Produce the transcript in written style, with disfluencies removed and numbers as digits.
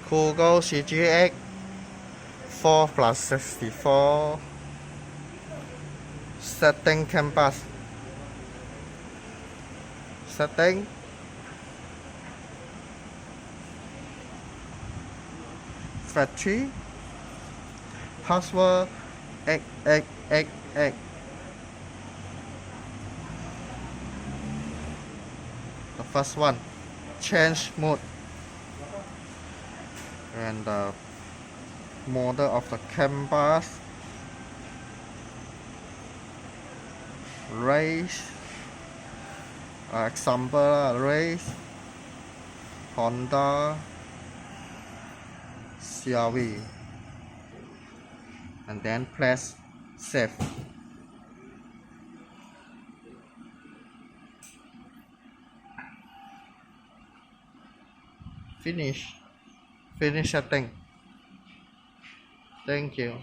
Cogoo CG8 4+64 setting Canbus setting factory password XXXX. The first one, change mode, and the model of the Canbus, race, example race, Honda, CRV, and then press save. Finish setting. Thank you.